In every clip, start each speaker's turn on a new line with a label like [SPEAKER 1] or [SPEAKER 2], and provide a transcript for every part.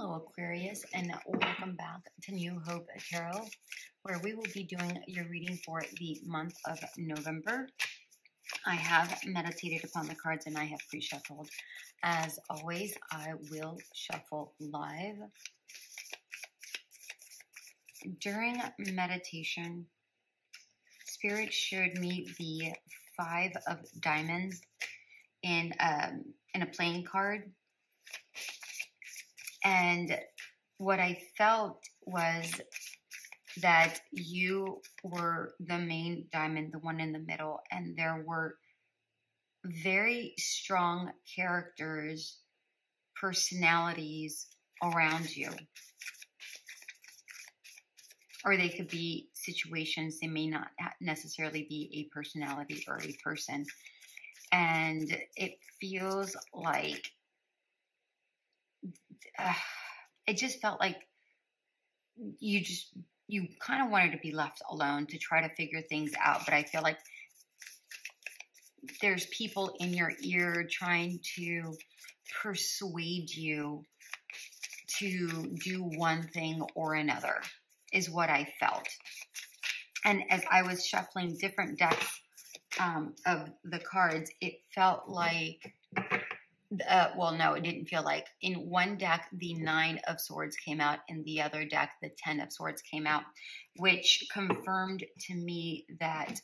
[SPEAKER 1] Hello, Aquarius, and welcome back to New Hope Tarot, where we will be doing your reading for the month of November. I have meditated upon the cards and I have pre-shuffled. As always, I will shuffle live. During meditation, Spirit showed me the 5 of Diamonds in a playing card. And what I felt was that you were the main diamond, the one in the middle, and there were very strong characters, personalities around you. Or they could be situations, they may not necessarily be a personality or a person. And it feels like it just felt like you kind of wanted to be left alone to try to figure things out. But I feel like there's people in your ear trying to persuade you to do one thing or another, is what I felt. And as I was shuffling different decks of the cards, it felt like well, no, it didn't feel like. In one deck, the 9 of Swords came out. In the other deck, the 10 of Swords came out, which confirmed to me that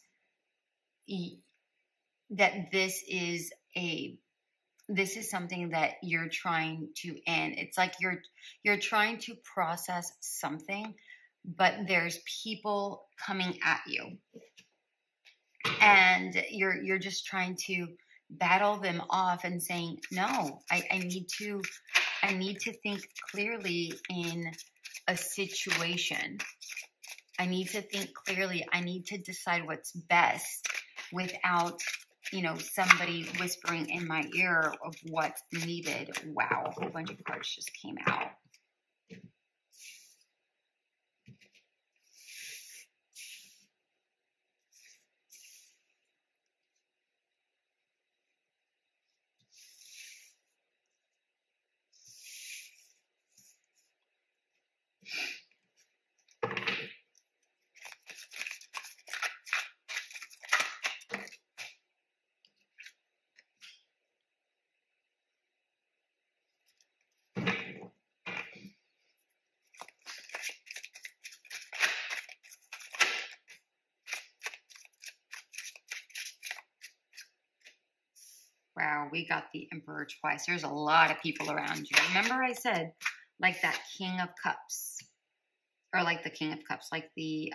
[SPEAKER 1] this is something that you're trying to end. It's like you're trying to process something, but there's people coming at you, and you're just trying to battle them off and saying, no, I need to think clearly in a situation. I need to think clearly. I need to decide what's best without, somebody whispering in my ear of what's needed. Wow, a whole bunch of cards just came out. Wow, we got the Emperor twice. There's a lot of people around you. Remember I said, like that King of Cups, or like the King of Cups, like the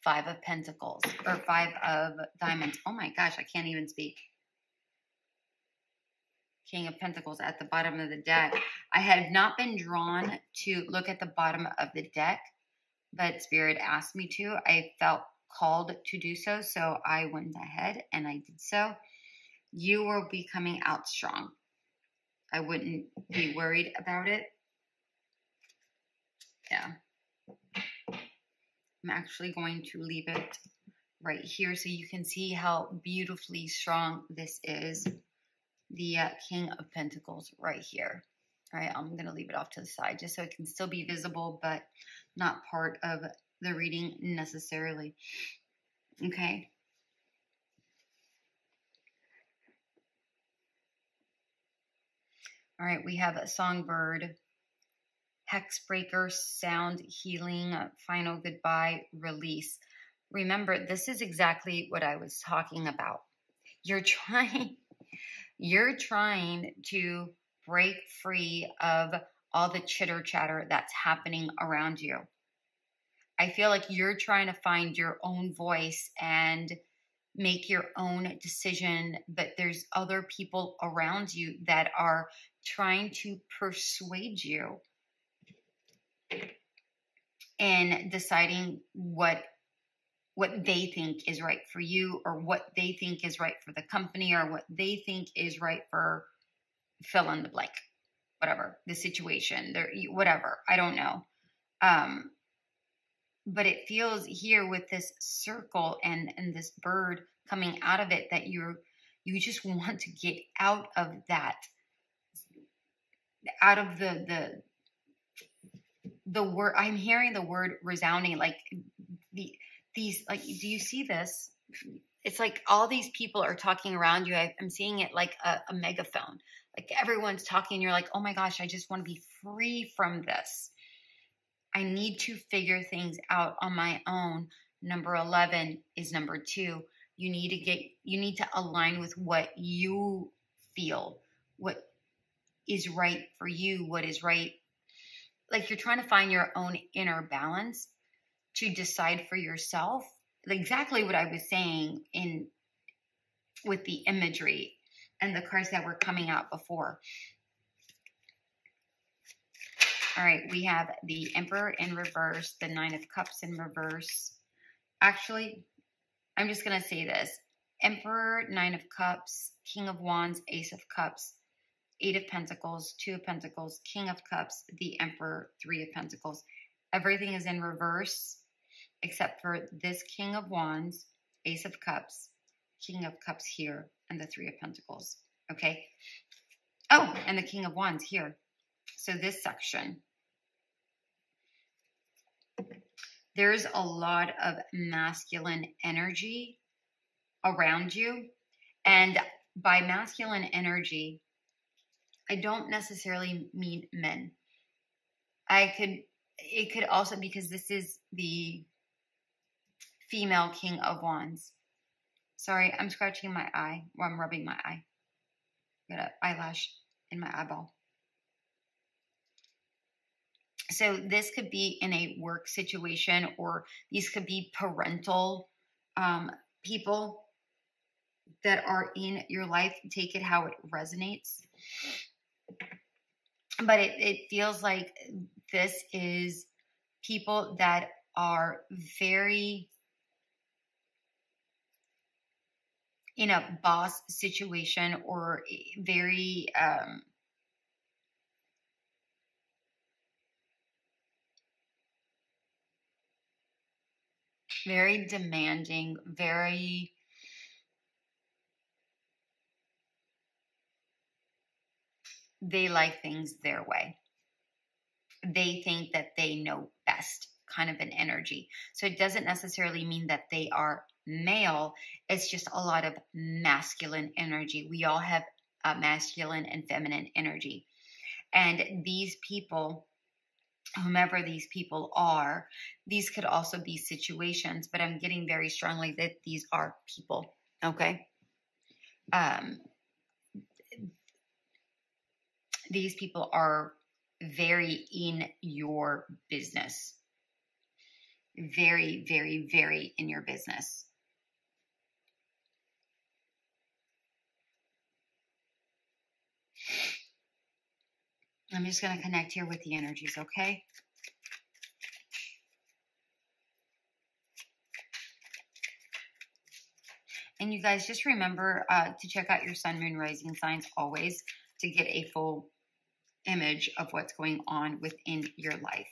[SPEAKER 1] 5 of Pentacles, or 5 of Diamonds. Oh my gosh, I can't even speak. King of Pentacles at the bottom of the deck. I had not been drawn to look at the bottom of the deck, but Spirit asked me to. I felt called to do so, so I went ahead and I did so. You will be coming out strong. I wouldn't be worried about it. Yeah. I'm actually going to leave it right here so you can see how beautifully strong this is. The King of Pentacles right here. All right, I'm going to leave it off to the side just so it can still be visible, but not part of the reading necessarily. Okay. All right, we have a Songbird, Hexbreaker, Sound Healing, Final Goodbye, Release. Remember, this is exactly what I was talking about. You're trying to break free of all the chitter chatter that's happening around you. I feel like you're trying to find your own voice and make your own decision, but there's other people around you that are trying to persuade you in deciding what they think is right for you, or what they think is right for the company, or what they think is right for fill in the blank, whatever the situation, whatever, I don't know. But it feels here with this circle and this bird coming out of it that you just want to get out of that, out of the the word, I'm hearing the word resounding, like these, like, do you see this? It's like all these people are talking around you. I'm seeing it like a megaphone. Like everyone's talking. You're like, oh my gosh, I just want to be free from this. I need to figure things out on my own. Number 11 is number 2. You need to align with what you feel, what is right for you, what is right. Like you're trying to find your own inner balance to decide for yourself. Exactly what I was saying with the imagery and the cards that were coming out before. All right, we have the Emperor in reverse, the 9 of Cups in reverse. Actually, I'm just going to say this. Emperor, 9 of Cups, King of Wands, Ace of Cups, 8 of Pentacles, 2 of Pentacles, King of Cups, the Emperor, 3 of Pentacles. Everything is in reverse except for this King of Wands, Ace of Cups, King of Cups here, and the 3 of Pentacles. Okay? Oh, and the King of Wands here. So this section. There's a lot of masculine energy around you. And by masculine energy, I don't necessarily mean men. It could also, because this is the female King of Wands. Sorry, I'm scratching my eye, or I'm rubbing my eye. Got an eyelash in my eyeball. So this could be in a work situation, or these could be parental people that are in your life. Take it how it resonates. But it feels like this is people that are very in a boss situation, or very very demanding, they like things their way. They think that they know best, kind of an energy. So it doesn't necessarily mean that they are male. It's just a lot of masculine energy. We all have masculine and feminine energy. And these people, whomever these people are, these could also be situations, but I'm getting very strongly that these are people, okay? These people are very in your business. Very, very, very in your business. I'm just going to connect here with the energies, okay? And you guys, just remember to check out your sun, moon, rising signs always to get a full image of what's going on within your life.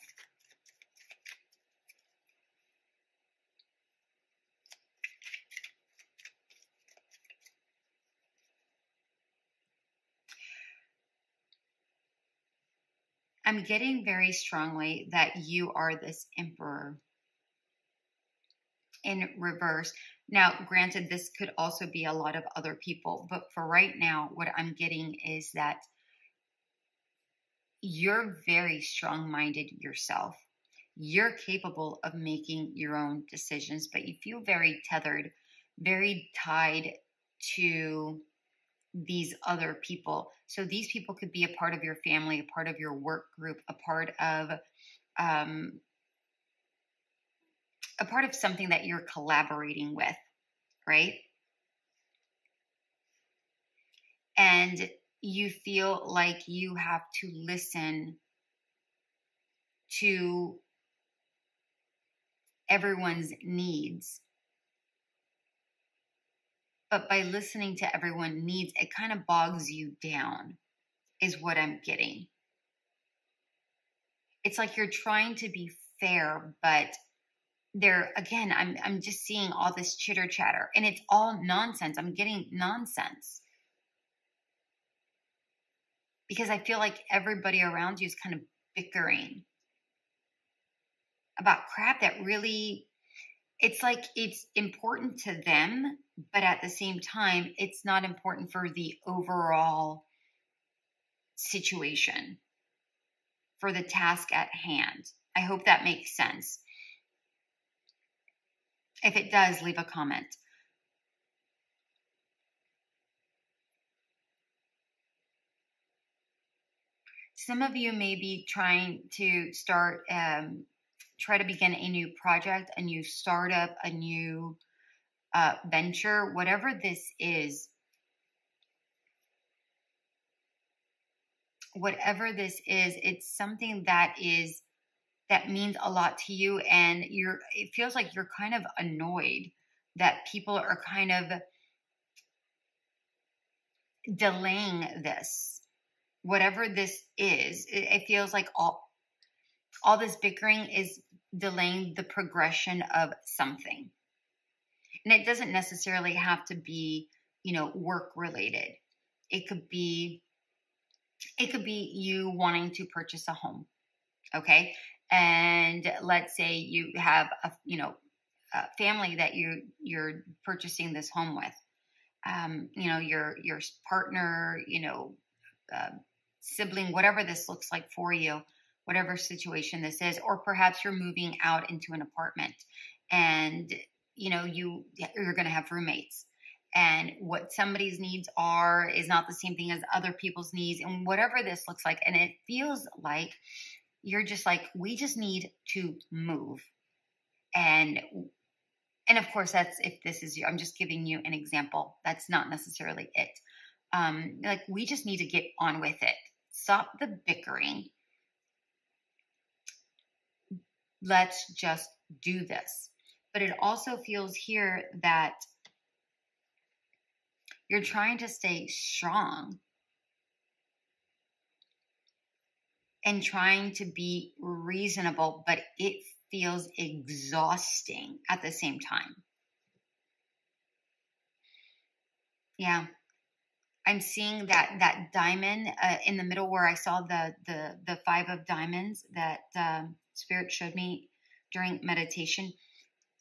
[SPEAKER 1] I'm getting very strongly that you are this Emperor in reverse. Now, granted, this could also be a lot of other people, but for right now, what I'm getting is that you're very strong-minded yourself. You're capable of making your own decisions, but you feel very tethered, very tied to these other people. So these people could be a part of your family, a part of your work group, a part of something that you're collaborating with, right? And you feel like you have to listen to everyone's needs. But by listening to everyone's needs, it kind of bogs you down, is what I'm getting. It's like you're trying to be fair, but again, I'm just seeing all this chitter chatter, and it's all nonsense. I'm getting nonsense. Because I feel like everybody around you is kind of bickering. about crap that really, it's like it's important to them, but at the same time, it's not important for the overall situation, for the task at hand. I hope that makes sense. If it does, leave a comment. Some of you may be trying to try to begin a new project, a new startup, a new venture, whatever this is. Whatever this is, it's something that means a lot to you, and it feels like you're kind of annoyed that people are kind of delaying this. Whatever this is, it feels like all this bickering is delaying the progression of something. And it doesn't necessarily have to be, work related. It could be you wanting to purchase a home. Okay. And let's say you have a family that you're purchasing this home with. Your partner, sibling, whatever this looks like for you, whatever situation this is, or perhaps you're moving out into an apartment and, you're going to have roommates, and what somebody's needs is not the same thing as other people's needs, and whatever this looks like. And it feels like you're just like, we just need to move. And of course, that's, if this is you, I'm just giving you an example. That's not necessarily it. Like, we just need to get on with it. Stop the bickering. Let's just do this. But it also feels here that you're trying to stay strong and trying to be reasonable, but it feels exhausting at the same time. Yeah. I'm seeing that diamond in the middle where I saw the 5 of diamonds that Spirit showed me during meditation.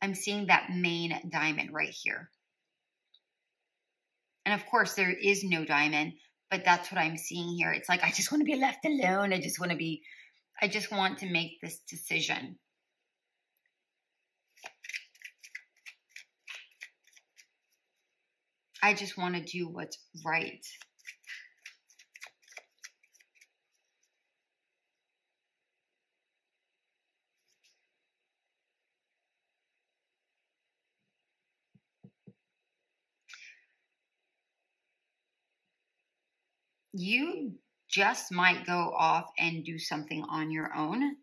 [SPEAKER 1] I'm seeing that main diamond right here. And of course, there is no diamond, but that's what I'm seeing here. It's like, I just want to be left alone. I just want to make this decision. I just want to do what's right. You just might go off and do something on your own,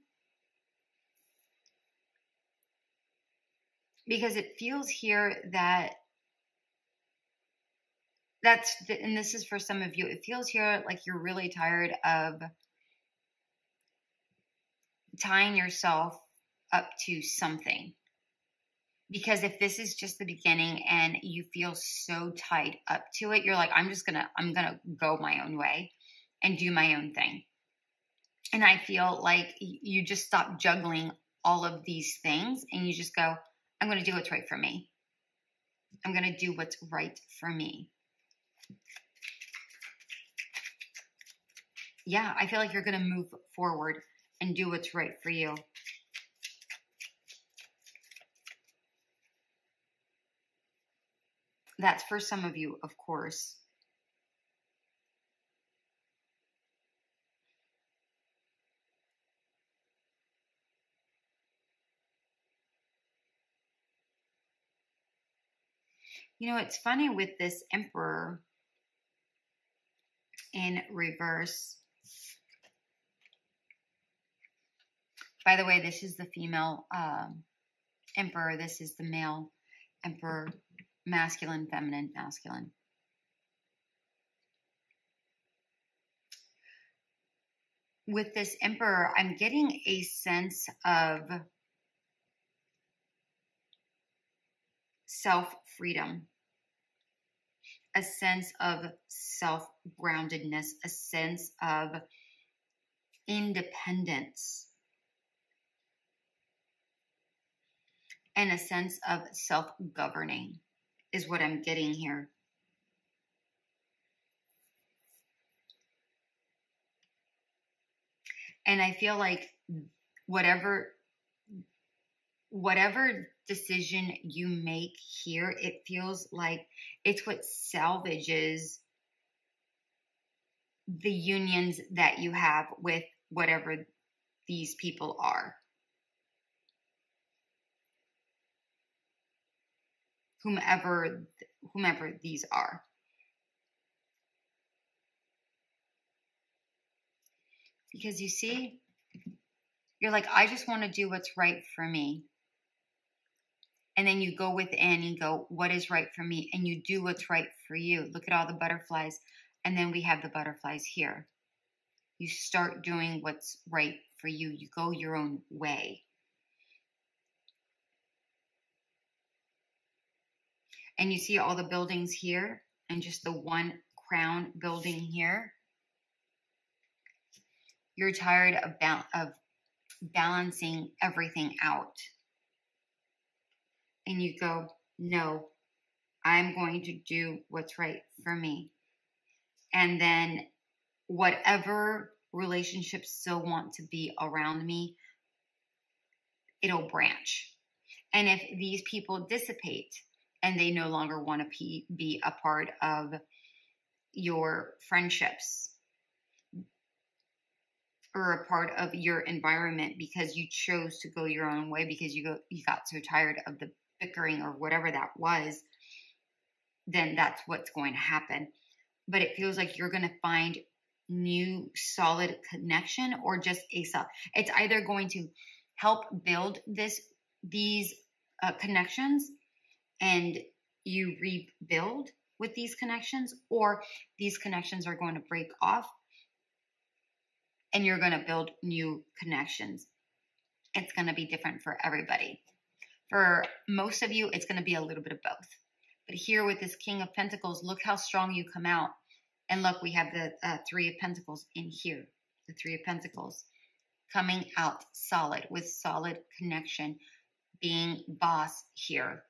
[SPEAKER 1] because it feels here that and this is for some of you, it feels here like you're really tired of tying yourself up to something. Because if this is just the beginning and you feel so tied up to it, you're like, I'm gonna go my own way and do my own thing. And I feel like you just stop juggling all of these things and you just go, I'm going to do what's right for me. I'm going to do what's right for me. Yeah, I feel like you're going to move forward and do what's right for you. That's for some of you, of course. It's funny with this Emperor in reverse. By the way, this is the female Emperor. This is the male Emperor. Masculine, feminine, masculine. With this Emperor, I'm getting a sense of self-freedom, a sense of self-groundedness, a sense of independence. and a sense of self-governing is what I'm getting here. And I feel like whatever decision you make here, it feels like it's what salvages the unions that you have with whatever these people are. Whomever these are. Because you see, you're like, I just want to do what's right for me. And then you go within and go, what is right for me? And you do what's right for you. Look at all the butterflies. And then we have the butterflies here. You start doing what's right for you. You go your own way. And you see all the buildings here and just the one crown building here. You're tired of balancing everything out. And you go, no, I'm going to do what's right for me. And then whatever relationships still want to be around me, it'll branch. And if these people dissipate and they no longer want to be a part of your friendships or a part of your environment because you chose to go your own way because you got so tired of the bickering or whatever that was, then that's what's going to happen. But it feels like you're going to find new solid connection or just it's either going to help build these connections and you rebuild with these connections, or these connections are going to break off and you're going to build new connections. It's going to be different for everybody. For most of you, it's going to be a little bit of both. But here with this King of Pentacles, look how strong you come out. And look, we have the Three of Pentacles in here. The Three of Pentacles coming out solid with solid connection, being boss here.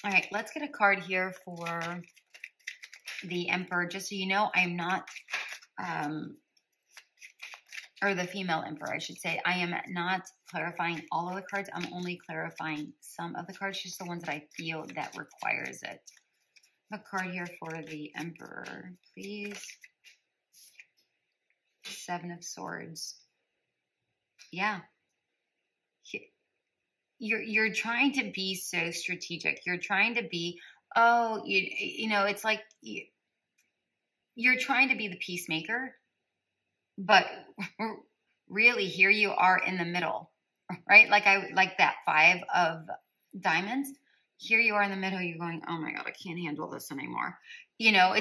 [SPEAKER 1] All right, let's get a card here for the Emperor. Just so you know, I'm not, or the female Emperor, I should say. I am not clarifying all of the cards. I'm only clarifying some of the cards, just the ones that I feel that requires it. A card here for the Emperor, please. Seven of Swords. Yeah. You're trying to be so strategic. You're trying to be, you know, it's like you're trying to be the peacemaker, but really here you are in the middle, right? Like that Five of Diamonds. Here you are in the middle. You're going, oh my God, I can't handle this anymore. You know,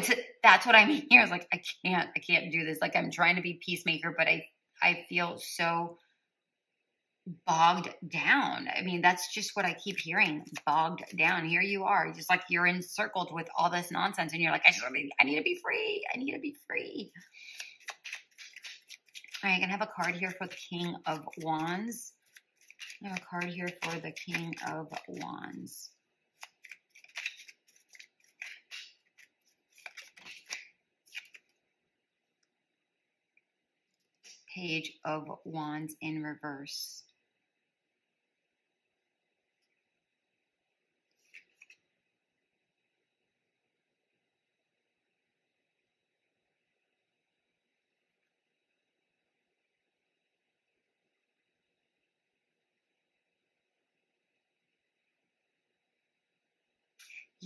[SPEAKER 1] that's what I mean here. It's like, I can't do this. Like I'm trying to be peacemaker, but I feel so bogged down. I mean, that's just what I keep hearing. Bogged down. Here you are. Just like you're encircled with all this nonsense and you're like, I need to be free. I need to be free. All right, I'm going to have a card here for the King of Wands. I have a card here for the King of Wands. Page of Wands in reverse.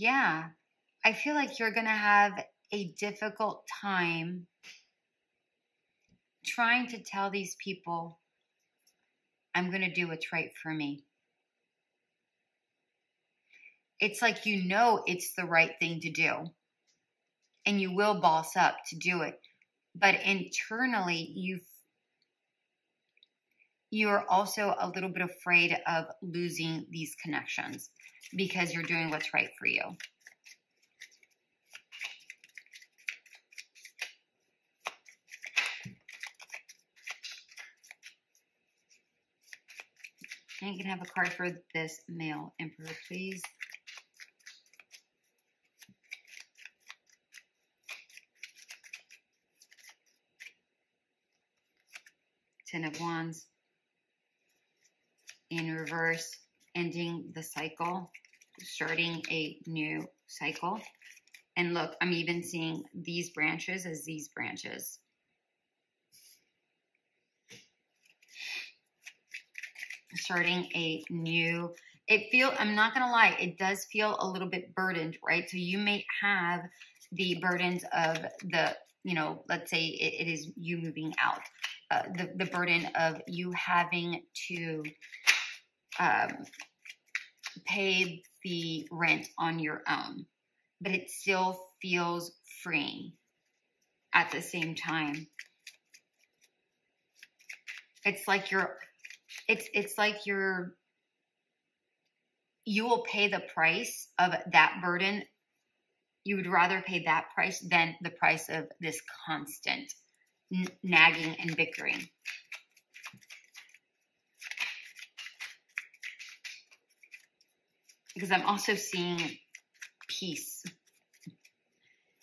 [SPEAKER 1] Yeah, I feel like you're going to have a difficult time trying to tell these people, I'm going to do what's right for me. It's like you know it's the right thing to do. And you will boss up to do it. But internally, you're also a little bit afraid of losing these connections because you're doing what's right for you. And you can have a card for this male emperor, please. Ten of Wands. In reverse, ending the cycle, starting a new cycle. And look, I'm even seeing these branches as these branches. Starting a new, I'm not going to lie, it does feel a little bit burdened, right? So you may have the burdens of the, let's say it is you moving out. The burden of you having to pay the rent on your own, but it still feels freeing at the same time. It's like you will pay the price of that burden. You would rather pay that price than the price of this constant nagging and bickering. Because I'm also seeing peace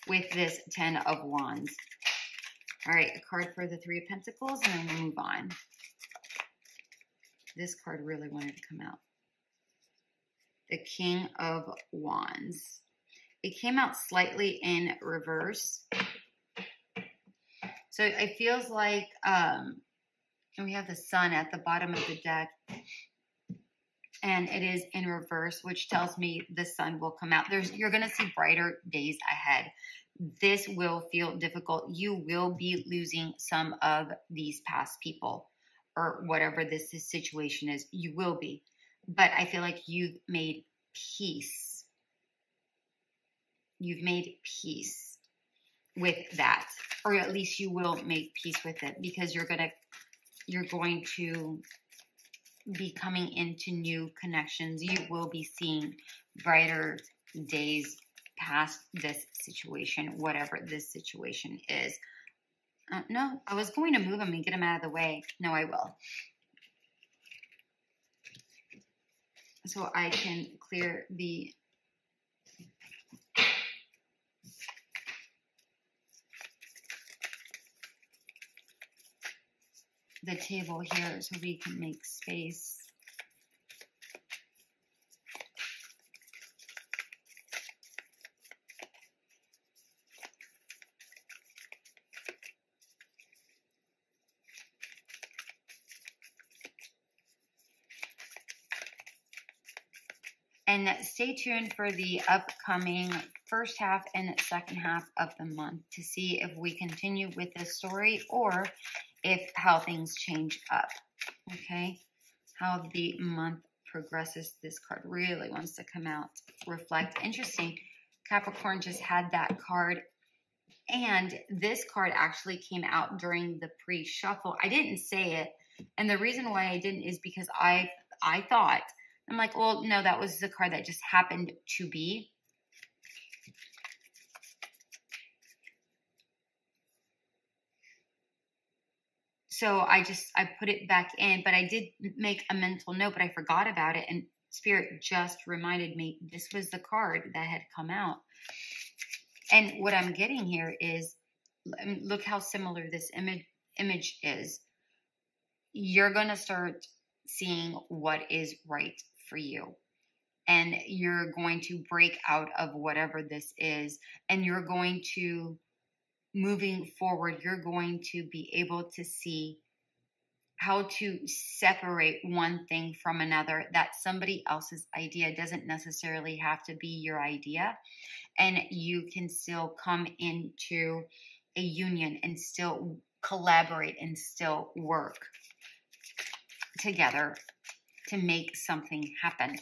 [SPEAKER 1] with this Ten of Wands. All right, a card for the Three of Pentacles, and then we'll move on. This card really wanted to come out. The King of Wands. It came out slightly in reverse. So it feels like we have the Sun at the bottom of the deck. And it is in reverse, which tells me the sun will come out. You're going to see brighter days ahead. This will feel difficult. You will be losing some of these past people or whatever this situation is. You will be. But I feel like you've made peace. You've made peace with that. Or at least you will make peace with it, because you're going to be coming into new connections. You will be seeing brighter days past this situation, whatever this situation is. No, I was going to move them and get them out of the way. No, I will. So I can clear the table here so we can make space. And stay tuned for the upcoming first half and second half of the month to see if we continue with this story or if how things change up. Okay? How the month progresses. This card really wants to come out. Reflect. Interesting. Capricorn just had that card. And this card actually came out during the pre-shuffle. I didn't say it. And the reason why I didn't is because I thought, I'm like, well, no, that was the card that just happened to be. So I put it back in, but I did make a mental note, but I forgot about it. And Spirit just reminded me this was the card that had come out. And what I'm getting here is, look how similar this image is. You're going to start seeing what is right for you. And you're going to break out of whatever this is. And you're going to, moving forward, you're going to be able to see how to separate one thing from another. That somebody else's idea doesn't necessarily have to be your idea. And you can still come into a union and still collaborate and still work together to make something happen.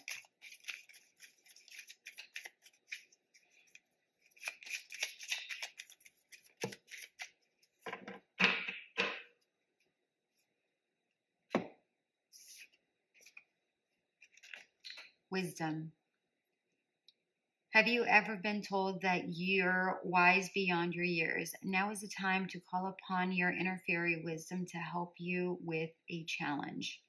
[SPEAKER 1] Wisdom. Have you ever been told that you're wise beyond your years? Now is the time to call upon your inner fairy wisdom to help you with a challenge.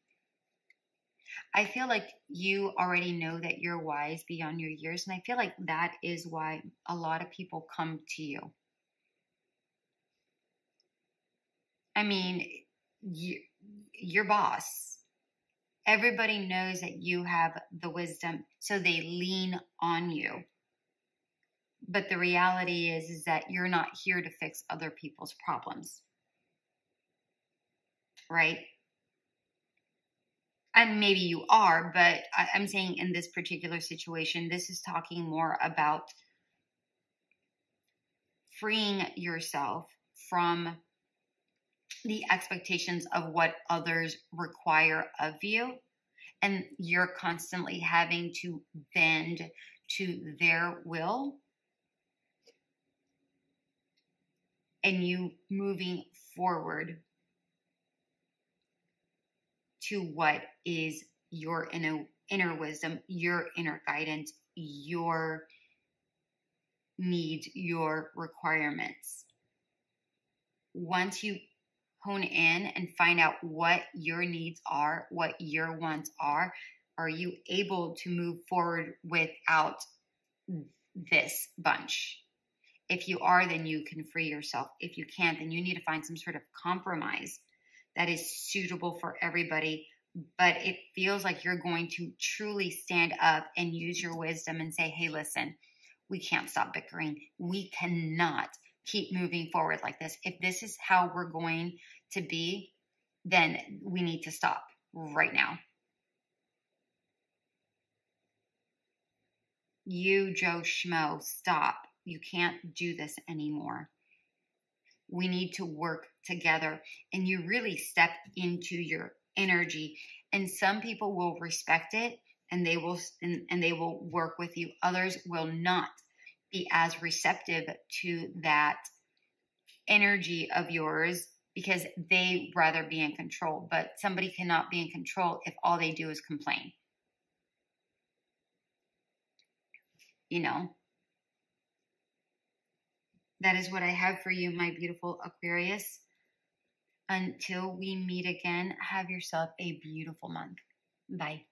[SPEAKER 1] I feel like you already know that you're wise beyond your years. And I feel like that is why a lot of people come to you. I mean, your boss, everybody knows that you have the wisdom, so they lean on you. But the reality is that you're not here to fix other people's problems, right? And maybe you are, but I'm saying in this particular situation, this is talking more about freeing yourself from the expectations of what others require of you. And you're constantly having to bend to their will. And you moving forward to what is your inner wisdom, your inner guidance, your needs, your requirements. Once you hone in and find out what your needs are, what your wants are you able to move forward without this bunch? If you are, then you can free yourself. If you can't, then you need to find some sort of compromise that is suitable for everybody. But it feels like you're going to truly stand up and use your wisdom and say, hey, listen, we can't stop bickering. We cannot keep moving forward like this. If this is how we're going to be, then we need to stop right now. You, Joe Schmo, stop. You can't do this anymore. We need to work together. And you really step into your energy. And some people will respect it and they will work with you. Others will not be as receptive to that energy of yours because they rather be in control. But somebody cannot be in control if all they do is complain. You know, that is what I have for you, my beautiful Aquarius. Until we meet again, have yourself a beautiful month. Bye.